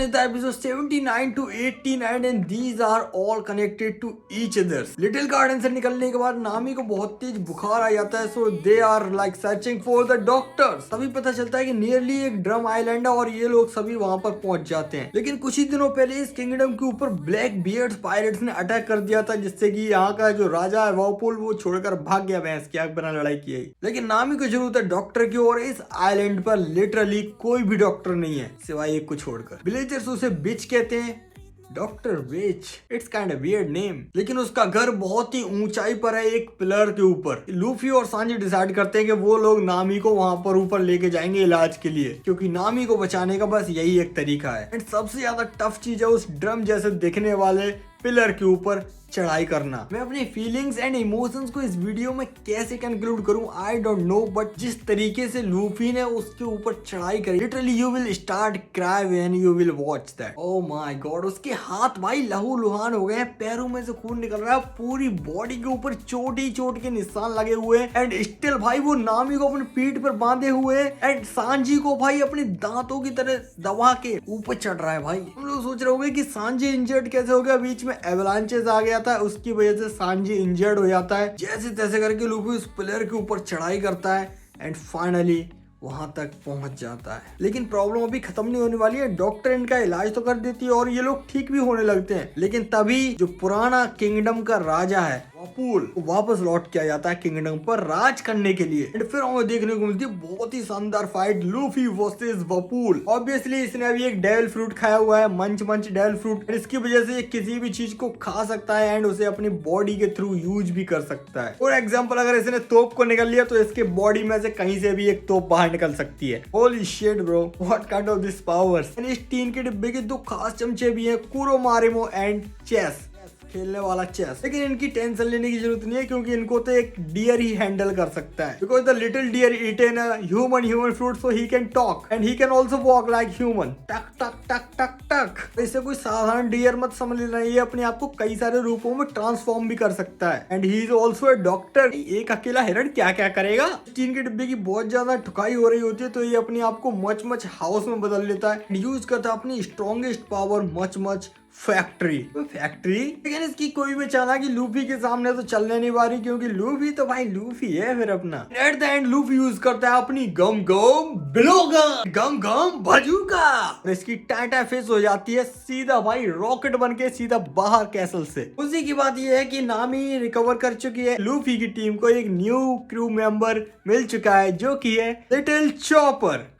is the episode 79 to 89 and these are all connected to each others. Little garden से निकलने के बाद नामी को बहुत तेज बुखार आ जाता है, so they are like searching for the doctors. तभी पता चलता है कि नियरली एक ड्रम आइलैंड है और ये लोग सभी वहाँ पर पहुंच जाते हैं। लेकिन कुछ ही दिनों पहले इस किंगडम के ऊपर ब्लैक बियर्ड्स पायरेट्स ने अटैक कर दिया था, जिससे कि यहाँ का जो राजा है वॉपुल वो छोड़कर भाग गया भैंस की आग बना लड़ाई की है। लेकिन नामी को जरूरत है डॉक्टर की और इस आइलैंड पर लिटरली कोई भी डॉक्टर नहीं है सिवाय एक को छोड़कर। विलेजर्स उसे बिच कहते हैं, doctor which, it's kind of weird name. लेकिन उसका घर बहुत ही ऊंचाई पर है एक पिलर के ऊपर। लूफी और सांजी डिसाइड करते हैं कि वो लोग नामी को वहां पर ऊपर लेके जाएंगे इलाज के लिए, क्योंकि नामी को बचाने का बस यही एक तरीका है। एंड सबसे ज्यादा टफ चीज है उस ड्रम जैसे दिखने वाले पिलर के ऊपर चढ़ाई करना। मैं अपनी फीलिंग्स एंड इमोशंस को इस वीडियो में कैसे कंक्लूड करूं आई डोंट नो, बट जिस तरीके से लूफी ने उसके ऊपर चढ़ाई करी, literally you will start cry when you will watch that. Oh my God, उसके हाथ भाई लहू लुहान हो गए हैं, पैरों में से खून निकल रहा है, पूरी बॉडी के ऊपर चोट ही चोट के निशान लगे हुए हैं। एंड स्टिल भाई वो नामी को अपनी पीठ पर बांधे हुए एंड सांजी को भाई अपने दांतों की तरह दबा के ऊपर चढ़ रहा है। भाई हम लोग सोच रहे होंगे कि सांजी इंजर्ड कैसे हो गया, बीच में एवलांचेस आ गया था, उसकी वजह से सांजी इंजर्ड हो जाता है। जैसे तैसे करके लूफी उस प्लेयर के ऊपर चढ़ाई करता है एंड फाइनली वहां तक पहुंच जाता है। लेकिन प्रॉब्लम अभी खत्म नहीं होने वाली है। डॉक्टर इनका इलाज तो कर देती है और ये लोग ठीक भी होने लगते हैं। लेकिन तभी जो पुराना किंगडम का राजा है वपूल वापस लौट के आ जाता है किंगडम पर राज करने के लिए। एंड फिर हमें देखने को मिलती है बहुत ही शानदार फाइट, लूफी वर्सेस वपूल। ऑब्वियसली इसने अभी एक डेविल फ्रूट खाया हुआ है, मंच मंच डेविल फ्रूट। इसकी वजह से ये किसी भी चीज को खा सकता है एंड उसे अपनी बॉडी के थ्रू यूज भी कर सकता है। फॉर एग्जाम्पल अगर इसने तोप को निकल लिया तो इसके बॉडी में से कहीं से भी एक तोप बाहर निकल सकती है। Holy shit bro, what kind of this powers. And इस टीन के डिब्बे के दो खास चमचे भी हैं, कुरोमारिमो एंड चेस, खेलने वाला चेस। लेकिन इनकी टेंशन लेने की जरूरत नहीं है क्योंकि इनको तो एक डियर ही हैंडल कर सकता है। Because the little deer eaten human fruit so he can talk and he can also walk like human. टक टक टक टक टक। इसे कोई साधारण डियर मत समझ लेना, ये अपने आप को कई सारे रूपों में ट्रांसफॉर्म भी कर सकता है। And he is also a doctor. एक अकेला हिरण क्या क्या करेगा। टीन के डिब्बे की बहुत ज्यादा ठुकाई हो रही होती है तो ये अपने आप को मच मच हाउस में बदल लेता है, यूज करता है अपनी strongest power much much factory. लेकिन इसकी कोई भी चालाकी लूफी के सामने तो चलने नहीं वाली, क्योंकि लूफी तो भाई लूफी है। फिर अपना at the end Luffy use करता है अपनी गम गम ब्लोगन, गम गम बजूका। इसकी टाटा फेस हो जाती है सीधा भाई रॉकेट बन के सीधा बाहर कैसल से। उसी की बात यह है कि नामी रिकवर कर चुकी है। लूफी की टीम को एक न्यू क्रू मेंबर मिल चुका है जो कि है लिटिल चॉपर।